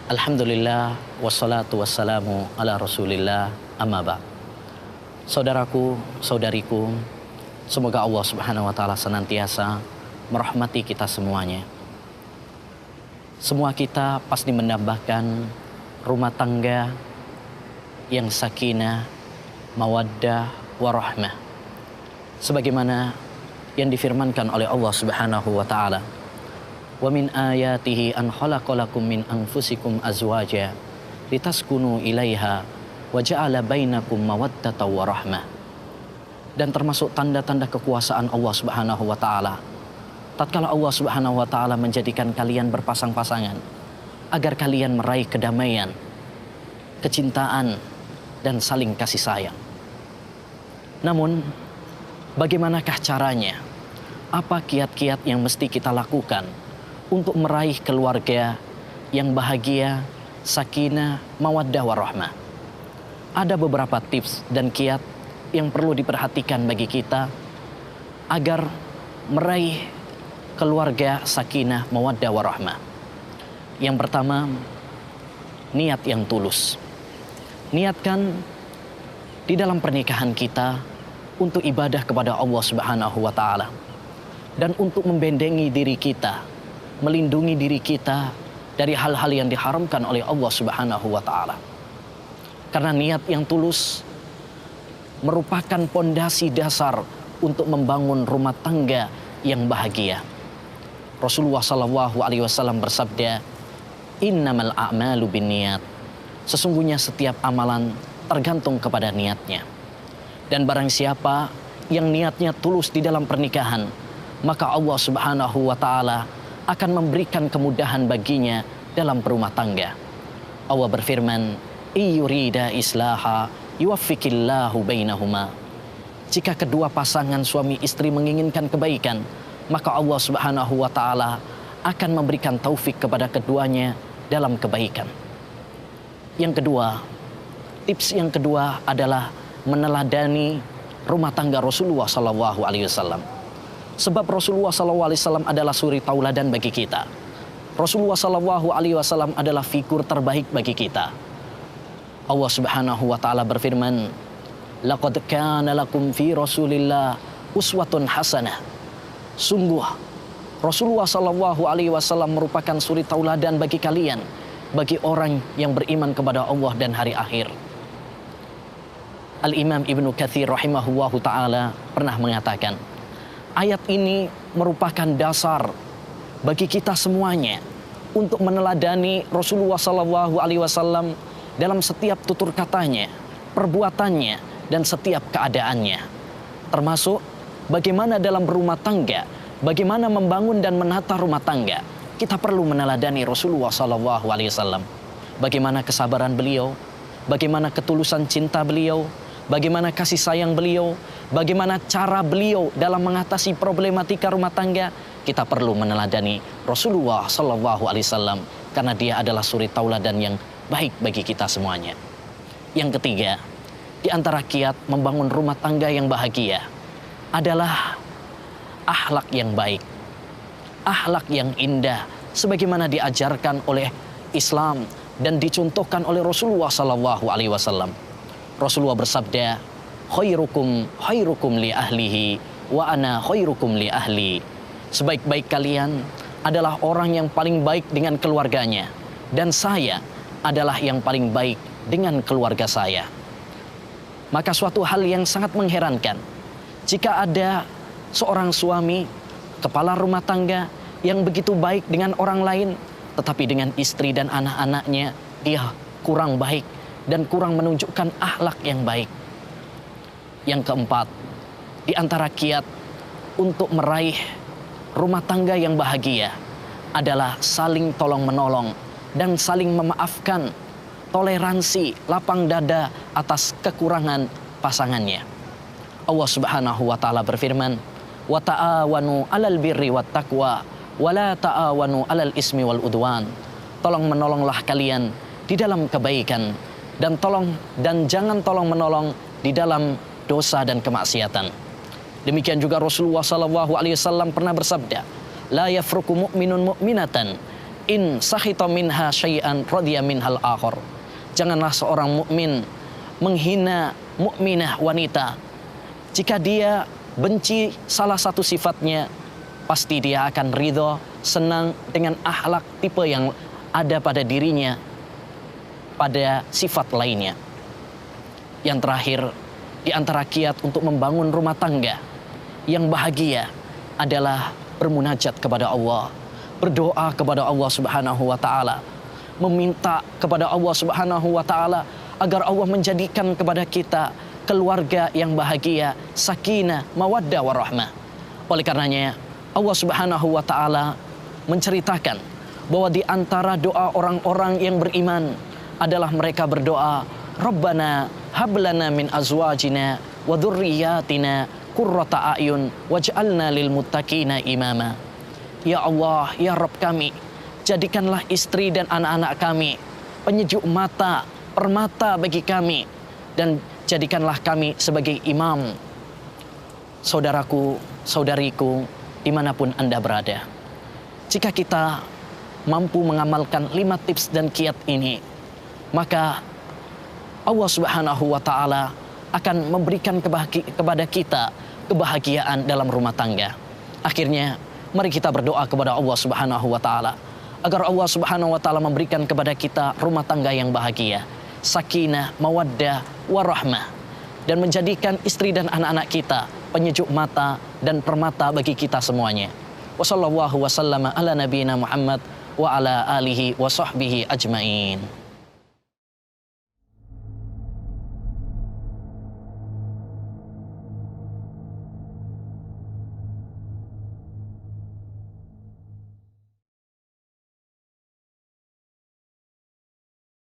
Alhamdulillah wassalatu wassalamu ala Rasulillah amma ba'd. Saudaraku, saudariku, semoga Allah Subhanahu wa taala senantiasa merahmati kita semuanya. Semua kita pasti mendambakan rumah tangga yang sakinah, mawaddah, warahmah. Sebagaimana yang difirmankan oleh Allah Subhanahu wa taala, "Wa min ayatihi an khalaqalakum min anfusikum azwaja litaskunu ilaiha wa ja'ala bainakum mawaddatan wa rahmah." Dan termasuk tanda-tanda kekuasaan Allah Subhanahu wa taala, tatkala Allah Subhanahu wa taala menjadikan kalian berpasang-pasangan agar kalian meraih kedamaian, kecintaan, dan saling kasih sayang. Namun, bagaimanakah caranya? Apa kiat-kiat yang mesti kita lakukan untuk meraih keluarga yang bahagia, sakinah, mawaddah, warahmah? Ada beberapa tips dan kiat yang perlu diperhatikan bagi kita agar meraih keluarga sakinah, mawaddah, warahmah. Yang pertama, niat yang tulus. Niatkan di dalam pernikahan kita untuk ibadah kepada Allah Subhanahu wa taala dan untuk membendengi diri kita, melindungi diri kita dari hal-hal yang diharamkan oleh Allah Subhanahu wa taala. Karena niat yang tulus merupakan pondasi dasar untuk membangun rumah tangga yang bahagia. Rasulullah sallallahu alaihi wasallam bersabda, "Innamal a'malu binniyat." Sesungguhnya setiap amalan tergantung kepada niatnya. Dan barang siapa yang niatnya tulus di dalam pernikahan, maka Allah Subhanahu wa taala akan memberikan kemudahan baginya dalam berumah tangga. Allah berfirman, "Iyurida islaha yuwaffiqillahu bainahuma." Jika kedua pasangan suami istri menginginkan kebaikan, maka Allah Subhanahu wa taala akan memberikan taufik kepada keduanya dalam kebaikan. Yang kedua, tips yang kedua adalah meneladani rumah tangga Rasulullah sallallahu alaihi wasallam. Sebab Rasulullah SAW adalah suri tauladan bagi kita. Rasulullah SAW adalah figur terbaik bagi kita. Allah Subhanahu wa taala berfirman, "Laqad kana lakum fi Rasulillah uswatun hasanah." Sungguh Rasulullah SAW merupakan suri tauladan bagi kalian, bagi orang yang beriman kepada Allah dan hari akhir. Al-Imam Ibnu Katsir rahimahullahu taala pernah mengatakan, ayat ini merupakan dasar bagi kita semuanya untuk meneladani Rasulullah SAW dalam setiap tutur katanya, perbuatannya, dan setiap keadaannya. Termasuk bagaimana dalam berumah tangga, bagaimana membangun dan menata rumah tangga. Kita perlu meneladani Rasulullah SAW. Bagaimana kesabaran beliau, bagaimana ketulusan cinta beliau, bagaimana kasih sayang beliau, bagaimana cara beliau dalam mengatasi problematika rumah tangga. Kita perlu meneladani Rasulullah SAW karena dia adalah suri tauladan yang baik bagi kita semuanya. Yang ketiga, di antara kiat membangun rumah tangga yang bahagia adalah akhlak yang baik, akhlak yang indah, sebagaimana diajarkan oleh Islam dan dicontohkan oleh Rasulullah SAW. Rasulullah bersabda, khairukum li ahlihi wa ana khairukum li ahli. Sebaik-baik kalian adalah orang yang paling baik dengan keluarganya, dan saya adalah yang paling baik dengan keluarga saya. Maka suatu hal yang sangat mengherankan jika ada seorang suami, kepala rumah tangga yang begitu baik dengan orang lain, tetapi dengan istri dan anak-anaknya dia kurang baik dan kurang menunjukkan akhlak yang baik. Yang keempat, di antara kiat untuk meraih rumah tangga yang bahagia adalah saling tolong-menolong dan saling memaafkan, toleransi, lapang dada atas kekurangan pasangannya. Allah Subhanahu wa taala berfirman, "Wa ta'awanu 'alal birri wat taqwa wa la ta'awanu 'alal ismi wal udwan." Tolong menolonglah kalian di dalam kebaikan dan jangan tolong menolong di dalam dosa dan kemaksiatan. Demikian juga Rasulullah SAW pernah bersabda, "La yafruku mu'minun mu'minatan In sakhita minha syai'an radhiya minhal akhar. Janganlah seorang mukmin menghina mukminah wanita. Jika dia benci salah satu sifatnya, pasti dia akan ridho, senang dengan akhlak tipe yang ada pada dirinya pada sifat lainnya. Yang terakhir, di antara kiat untuk membangun rumah tangga yang bahagia adalah bermunajat kepada Allah, berdoa kepada Allah Subhanahu wa taala, meminta kepada Allah Subhanahu wa taala agar Allah menjadikan kepada kita keluarga yang bahagia, sakinah, mawaddah warahmah. Oleh karenanya Allah Subhanahu wa taala menceritakan bahwa di antara doa orang-orang yang beriman adalah mereka berdoa, Rabbana hablana min azwajina wa dzurriyyatina qurrata a'yun waj'alna lil muttaqina imama. Ya Allah, ya Rabb kami, jadikanlah istri dan anak-anak kami penyejuk mata, permata bagi kami, dan jadikanlah kami sebagai imam. Saudaraku, saudariku, dimanapun Anda berada, jika kita mampu mengamalkan 5 tips dan kiat ini, maka Allah Subhanahu wa taala akan memberikan kepada kita kebahagiaan dalam rumah tangga. Akhirnya, mari kita berdoa kepada Allah Subhanahu wa taala agar Allah Subhanahu wa taala memberikan kepada kita rumah tangga yang bahagia, sakinah, mawaddah, warahmah, dan menjadikan istri dan anak-anak kita penyejuk mata dan permata bagi kita semuanya. Wassallallahu wasallama ala nabiyina Muhammad wa ala alihi wa sahbihi ajmain.